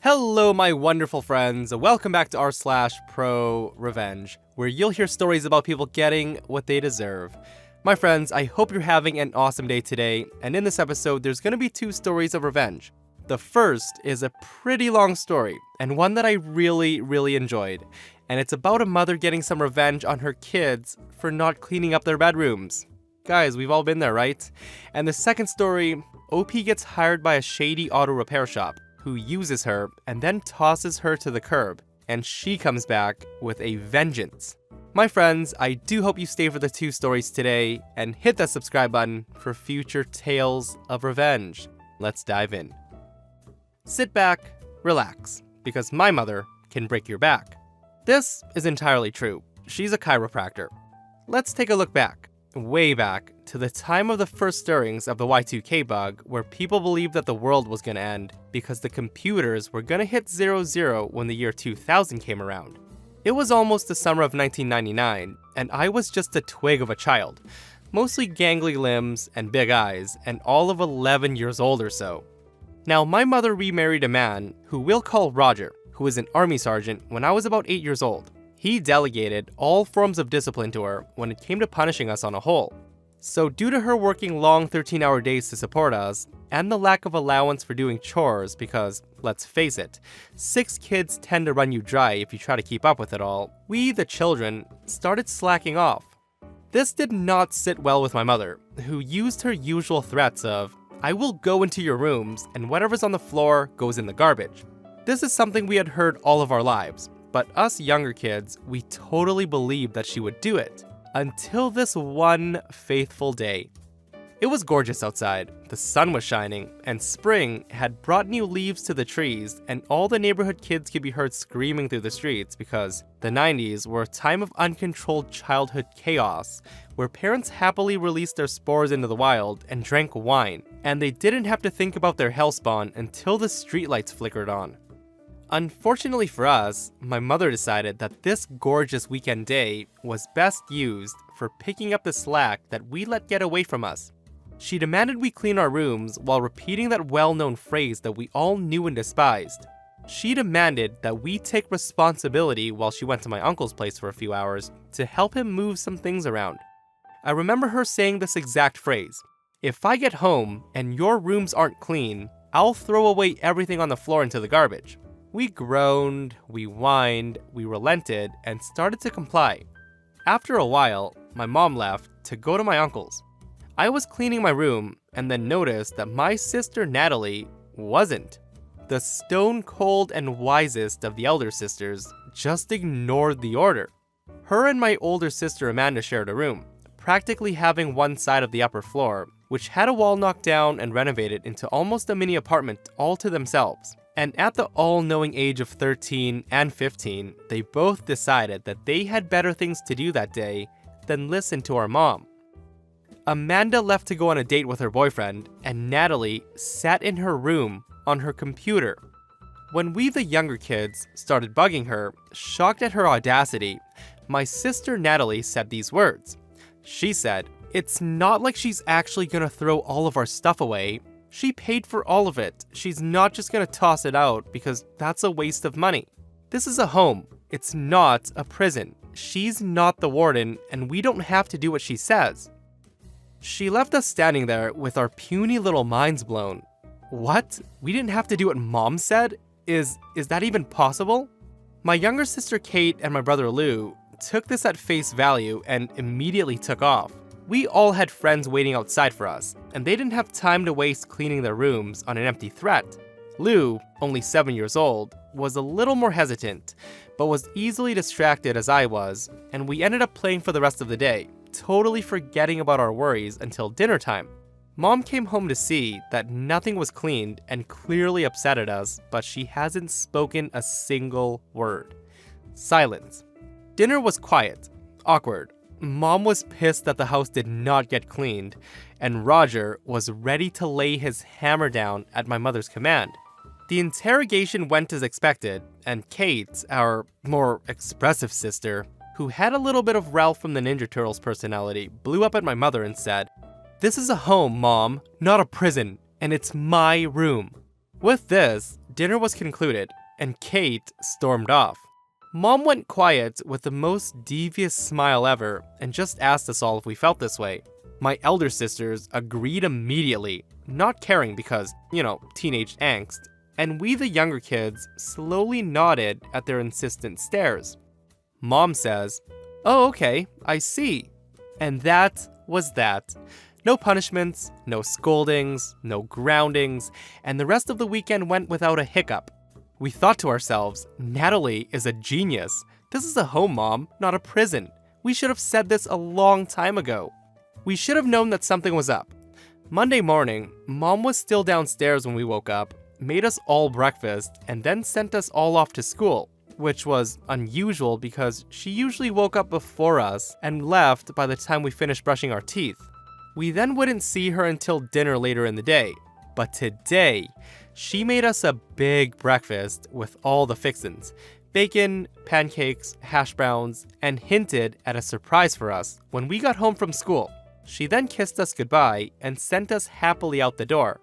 Hello, my wonderful friends. Welcome back to r/ProRevenge, where you'll hear stories about people getting what they deserve. My friends, I hope you're having an awesome day today, and in this episode, there's going to be two stories of revenge. The first is a pretty long story, and one that I really enjoyed, and it's about a mother getting some revenge on her kids for not cleaning up their bedrooms. Guys, we've all been there, right? And the second story, OP gets hired by a shady auto repair shop, who uses her and then tosses her to the curb, and she comes back with a vengeance. My friends, I do hope you stay for the two stories today and hit that subscribe button for future tales of revenge. Let's dive in. Sit back, relax, because my mother can break your back. This is entirely true. She's a chiropractor. Let's take a look back. Way back to the time of the first stirrings of the Y2K bug, where people believed that the world was going to end because the computers were going to hit 00 when the year 2000 came around. It was almost the summer of 1999, and I was just a twig of a child, mostly gangly limbs and big eyes, and all of 11 years old or so. Now, my mother remarried a man who we'll call Roger, who was an army sergeant when I was about 8 years old. He delegated all forms of discipline to her when it came to punishing us on a whole. So due to her working long 13-hour days to support us, and the lack of allowance for doing chores because, let's face it, 6 kids tend to run you dry if you try to keep up with it all, we, the children, started slacking off. This did not sit well with my mother, who used her usual threats of, "I will go into your rooms and whatever's on the floor goes in the garbage." This is something we had heard all of our lives. But us younger kids, we totally believed that she would do it. Until this one faithful day. It was gorgeous outside, the sun was shining, and spring had brought new leaves to the trees, and all the neighborhood kids could be heard screaming through the streets because the 90s were a time of uncontrolled childhood chaos, where parents happily released their spores into the wild and drank wine, and they didn't have to think about their hellspawn until the streetlights flickered on. Unfortunately for us, my mother decided that this gorgeous weekend day was best used for picking up the slack that we let get away from us. She demanded we clean our rooms while repeating that well-known phrase that we all knew and despised. She demanded that we take responsibility while she went to my uncle's place for a few hours to help him move some things around. I remember her saying this exact phrase, "If I get home and your rooms aren't clean, I'll throw away everything on the floor into the garbage." We groaned, we whined, we relented, and started to comply. After a while, my mom left to go to my uncle's. I was cleaning my room and then noticed that my sister Natalie wasn't. The stone cold and wisest of the elder sisters just ignored the order. Her and my older sister Amanda shared a room, practically having one side of the upper floor, which had a wall knocked down and renovated into almost a mini apartment all to themselves. And at the all-knowing age of 13 and 15, they both decided that they had better things to do that day than listen to our mom. Amanda left to go on a date with her boyfriend, and Natalie sat in her room on her computer. When we, the younger kids, started bugging her, shocked at her audacity, my sister Natalie said these words. She said, "It's not like she's actually gonna throw all of our stuff away. She paid for all of it. She's not just gonna toss it out because that's a waste of money. This is a home. It's not a prison. She's not the warden, and we don't have to do what she says." She left us standing there with our puny little minds blown. What? We didn't have to do what Mom said? Is that even possible? My younger sister Kate and my brother Lou took this at face value and immediately took off. We all had friends waiting outside for us, and they didn't have time to waste cleaning their rooms on an empty threat. Lou, only 7 years old, was a little more hesitant, but was easily distracted as I was, and we ended up playing for the rest of the day, totally forgetting about our worries until dinner time. Mom came home to see that nothing was cleaned and clearly upset at us, but she hasn't spoken a single word. Silence. Dinner was quiet, awkward. Mom was pissed that the house did not get cleaned, and Roger was ready to lay his hammer down at my mother's command. The interrogation went as expected, and Kate, our more expressive sister, who had a little bit of Ralph from the Ninja Turtles personality, blew up at my mother and said, "This is a home, Mom, not a prison, and it's my room." With this, dinner was concluded, and Kate stormed off. Mom went quiet with the most devious smile ever and just asked us all if we felt this way. My elder sisters agreed immediately, not caring because, teenage angst, and we the younger kids slowly nodded at their insistent stares. Mom says, "Oh, okay, I see." And that was that. No punishments, no scoldings, no groundings, and the rest of the weekend went without a hiccup. We thought to ourselves, Natalie is a genius. This is a home, Mom, not a prison. We should have said this a long time ago. We should have known that something was up. Monday morning, Mom was still downstairs when we woke up, made us all breakfast, and then sent us all off to school, which was unusual because she usually woke up before us and left by the time we finished brushing our teeth. We then wouldn't see her until dinner later in the day. But today, she made us a big breakfast with all the fixins. Bacon, pancakes, hash browns, and hinted at a surprise for us when we got home from school. She then kissed us goodbye and sent us happily out the door.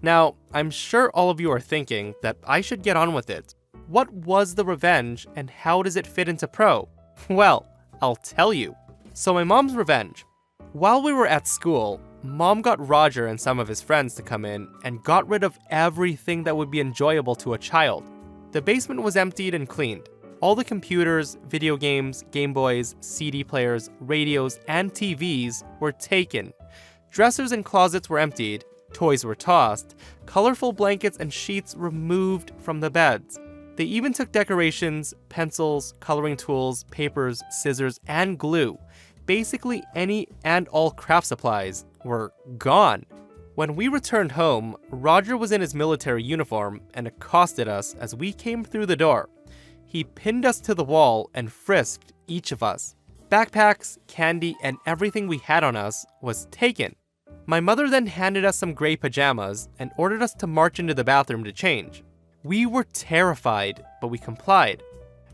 Now, I'm sure all of you are thinking that I should get on with it. What was the revenge and how does it fit into Pro? Well, I'll tell you. So my mom's revenge. While we were at school, Mom got Roger and some of his friends to come in and got rid of everything that would be enjoyable to a child. The basement was emptied and cleaned. All the computers, video games, Game Boys, CD players, radios, and TVs were taken. Dressers and closets were emptied, toys were tossed, colorful blankets and sheets removed from the beds. They even took decorations, pencils, coloring tools, papers, scissors, and glue. Basically any and all craft supplies were gone. When we returned home, Roger was in his military uniform and accosted us as we came through the door. He pinned us to the wall and frisked each of us. Backpacks, candy, and everything we had on us was taken. My mother then handed us some gray pajamas and ordered us to march into the bathroom to change. We were terrified, but we complied.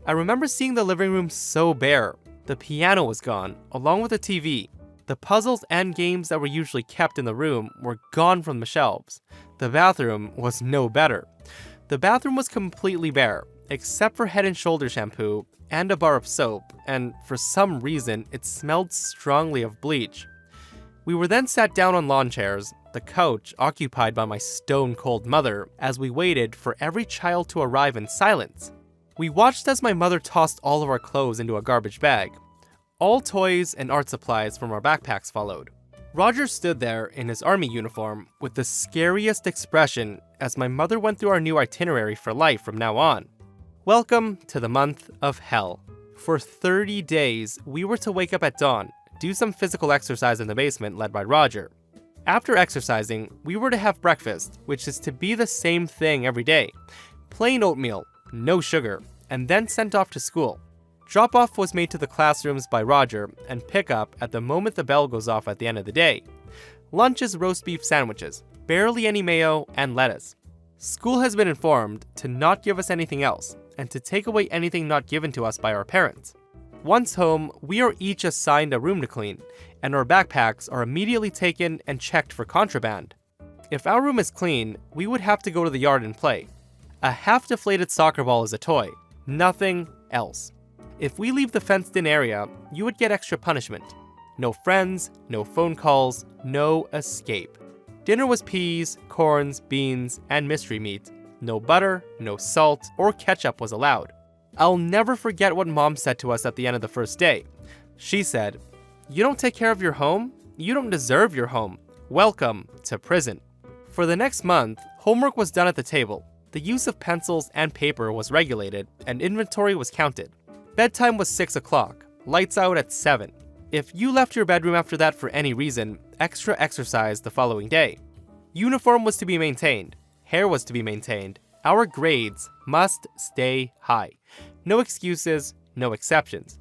I remember seeing the living room so bare. The piano was gone, along with the TV. The puzzles and games that were usually kept in the room were gone from the shelves. The bathroom was no better. The bathroom was completely bare, except for Head & Shoulders shampoo and a bar of soap, and for some reason, it smelled strongly of bleach. We were then sat down on lawn chairs, the couch occupied by my stone-cold mother, as we waited for every child to arrive in silence. We watched as my mother tossed all of our clothes into a garbage bag. All toys and art supplies from our backpacks followed. Roger stood there in his army uniform with the scariest expression as my mother went through our new itinerary for life from now on. Welcome to the month of hell. For 30 days, we were to wake up at dawn, do some physical exercise in the basement led by Roger. After exercising, we were to have breakfast, which is to be the same thing every day. Plain oatmeal, no sugar, and then sent off to school. Drop-off was made to the classrooms by Roger and pick up at the moment the bell goes off at the end of the day. Lunch is roast beef sandwiches, barely any mayo, and lettuce. School has been informed to not give us anything else, and to take away anything not given to us by our parents. Once home, we are each assigned a room to clean, and our backpacks are immediately taken and checked for contraband. If our room is clean, we would have to go to the yard and play. A half-deflated soccer ball is a toy, nothing else. If we leave the fenced-in area, you would get extra punishment. No friends, no phone calls, no escape. Dinner was peas, corns, beans, and mystery meat. No butter, no salt, or ketchup was allowed. I'll never forget what Mom said to us at the end of the first day. She said, "You don't take care of your home? You don't deserve your home. Welcome to prison." For the next month, homework was done at the table. The use of pencils and paper was regulated, and inventory was counted. Bedtime was 6 o'clock, lights out at 7. If you left your bedroom after that for any reason, extra exercise the following day. Uniform was to be maintained. Hair was to be maintained. Our grades must stay high. No excuses, no exceptions.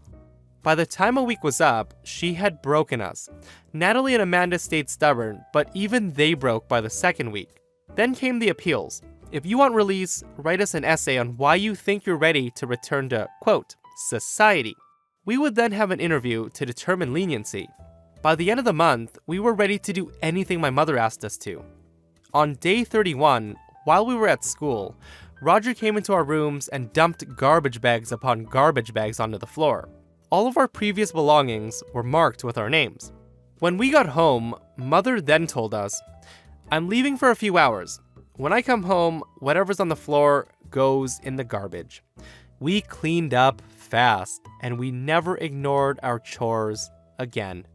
By the time a week was up, she had broken us. Natalie and Amanda stayed stubborn, but even they broke by the second week. Then came the appeals. If you want release, write us an essay on why you think you're ready to return to, quote, society. We would then have an interview to determine leniency. By the end of the month, we were ready to do anything my mother asked us to. On day 31, While we were at school, Roger came into our rooms and dumped garbage bags upon garbage bags onto the floor. All of our previous belongings were marked with our names. When we got home, Mother then told us, "I'm leaving for a few hours. When I come home, whatever's on the floor goes in the garbage." We cleaned up fast, and we never ignored our chores again.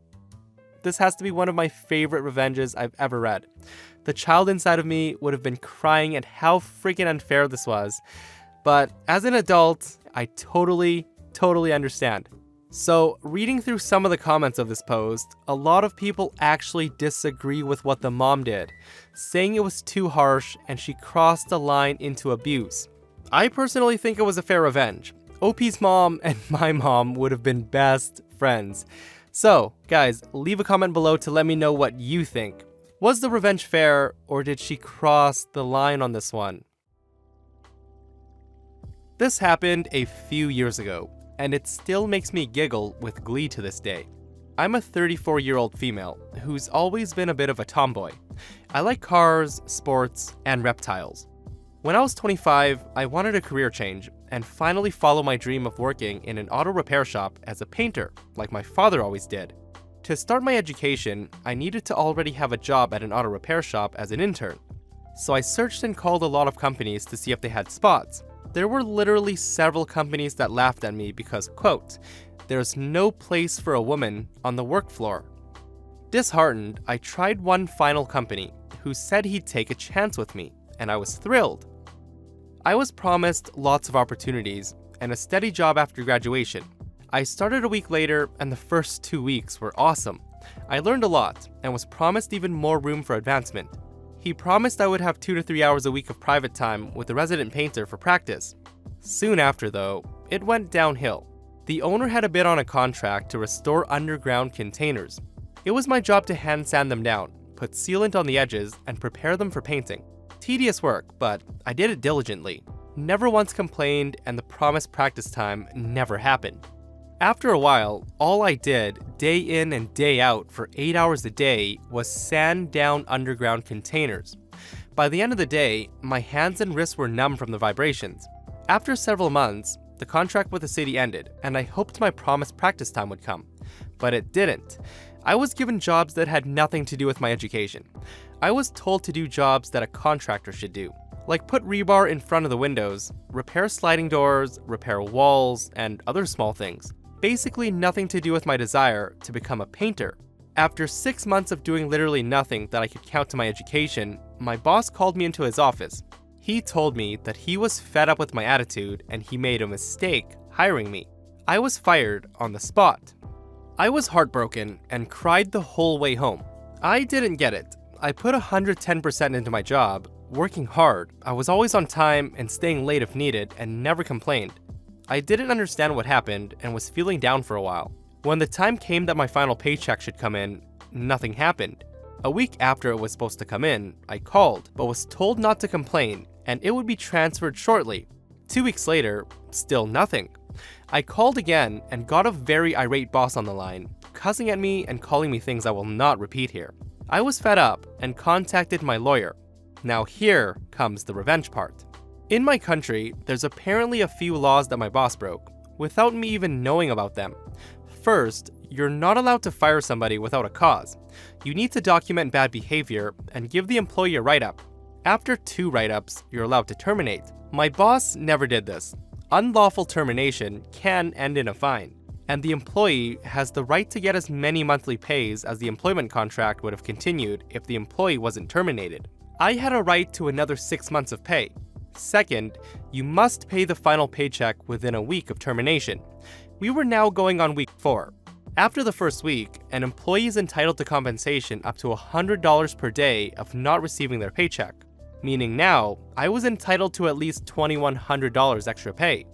This has to be one of my favorite revenges I've ever read. The child inside of me would have been crying at how freaking unfair this was, but as an adult, I totally understand. So, reading through some of the comments of this post, a lot of people actually disagree with what the mom did, saying it was too harsh and she crossed the line into abuse. I personally think it was a fair revenge. OP's mom and my mom would have been best friends. So, guys, leave a comment below to let me know what you think. Was the revenge fair, or did she cross the line on this one? This happened a few years ago, and it still makes me giggle with glee to this day. I'm a 34-year-old female who's always been a bit of a tomboy. I like cars, sports, and reptiles. When I was 25, I wanted a career change and finally follow my dream of working in an auto repair shop as a painter, like my father always did. To start my education, I needed to already have a job at an auto repair shop as an intern. So I searched and called a lot of companies to see if they had spots. There were literally several companies that laughed at me because, quote, "There's no place for a woman on the work floor." Disheartened, I tried one final company who said he'd take a chance with me, and I was thrilled. I was promised lots of opportunities and a steady job after graduation. I started a week later, and the first 2 weeks were awesome. I learned a lot and was promised even more room for advancement. He promised I would have 2 to 3 hours a week of private time with a resident painter for practice. Soon after, though, it went downhill. The owner had a bid on a contract to restore underground containers. It was my job to hand sand them down, put sealant on the edges, and prepare them for painting. Tedious work, but I did it diligently. Never once complained, and the promised practice time never happened. After a while, all I did, day in and day out for 8 hours a day, was sand down underground containers. By the end of the day, my hands and wrists were numb from the vibrations. After several months, the contract with the city ended, and I hoped my promised practice time would come. But it didn't. I was given jobs that had nothing to do with my education. I was told to do jobs that a contractor should do, like put rebar in front of the windows, repair sliding doors, repair walls, and other small things. Basically nothing to do with my desire to become a painter. After 6 months of doing literally nothing that I could count to my education, my boss called me into his office. He told me that he was fed up with my attitude and he made a mistake hiring me. I was fired on the spot. I was heartbroken and cried the whole way home. I didn't get it. I put 110% into my job, working hard. I was always on time and staying late if needed and never complained. I didn't understand what happened and was feeling down for a while. When the time came that my final paycheck should come in, nothing happened. A week after it was supposed to come in, I called, but was told not to complain and it would be transferred shortly. 2 weeks later, still nothing. I called again and got a very irate boss on the line, cussing at me and calling me things I will not repeat here. I was fed up and contacted my lawyer. Now here comes the revenge part. In my country, there's apparently a few laws that my boss broke, without me even knowing about them. First, you're not allowed to fire somebody without a cause. You need to document bad behavior and give the employee a write-up. After 2 write-ups, you're allowed to terminate. My boss never did this. Unlawful termination can end in a fine, and the employee has the right to get as many monthly pays as the employment contract would have continued if the employee wasn't terminated. I had a right to another 6 months of pay. Second, you must pay the final paycheck within a week of termination. We were now going on week 4. After the first week, an employee is entitled to compensation up to $100 per day of not receiving their paycheck, meaning now I was entitled to at least $2,100 extra pay.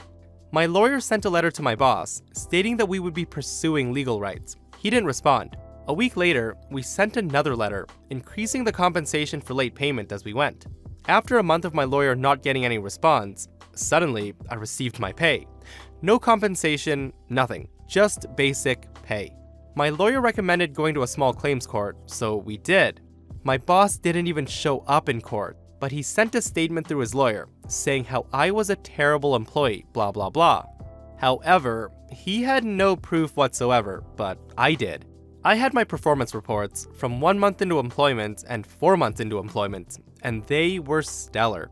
My lawyer sent a letter to my boss stating that we would be pursuing legal rights. He didn't respond. A week later, we sent another letter increasing the compensation for late payment as we went. After a month of my lawyer not getting any response, suddenly I received my pay. No compensation, nothing, just basic pay. My lawyer recommended going to a small claims court, so we did. My boss didn't even show up in court. but he sent a statement through his lawyer saying how I was a terrible employee, blah blah blah. However, he had no proof whatsoever, but I did. I had my performance reports from 1 month into employment and 4 months into employment, and they were stellar.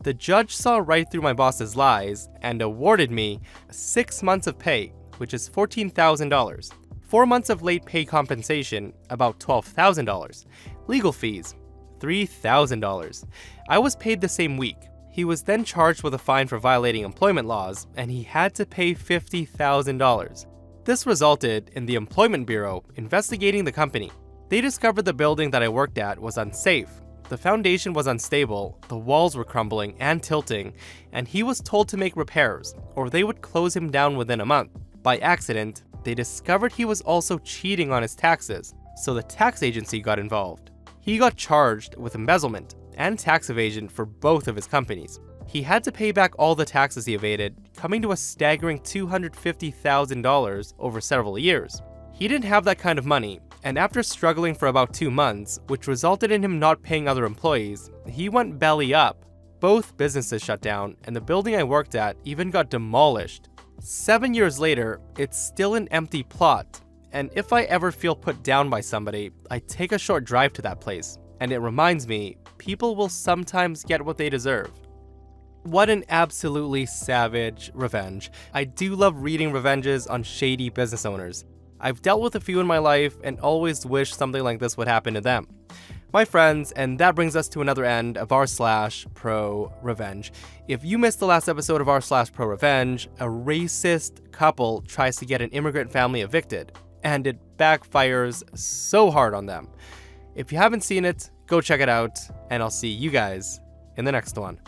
The judge saw right through my boss's lies and awarded me 6 months of pay, which is $14,000, 4 months of late pay compensation, about $12,000, legal fees, $3,000. I was paid the same week. He was then charged with a fine for violating employment laws, and he had to pay $50,000. This resulted in the Employment Bureau investigating the company. They discovered the building that I worked at was unsafe. The foundation was unstable, the walls were crumbling and tilting, and he was told to make repairs, or they would close him down within a month. By accident, they discovered he was also cheating on his taxes, so the tax agency got involved. He got charged with embezzlement and tax evasion for both of his companies. He had to pay back all the taxes he evaded, coming to a staggering $250,000 over several years. He didn't have that kind of money, and after struggling for about 2 months, which resulted in him not paying other employees, he went belly up. Both businesses shut down, and the building I worked at even got demolished. 7 years later, it's still an empty plot, and if I ever feel put down by somebody, I take a short drive to that place, and it reminds me, people will sometimes get what they deserve. What an absolutely savage revenge. I do love reading revenges on shady business owners. I've dealt with a few in my life and always wish something like this would happen to them. My friends, and that brings us to another end of r/ProRevenge. If you missed the last episode of r/ProRevenge, a racist couple tries to get an immigrant family evicted, and it backfires so hard on them. If you haven't seen it, go check it out, and I'll see you guys in the next one.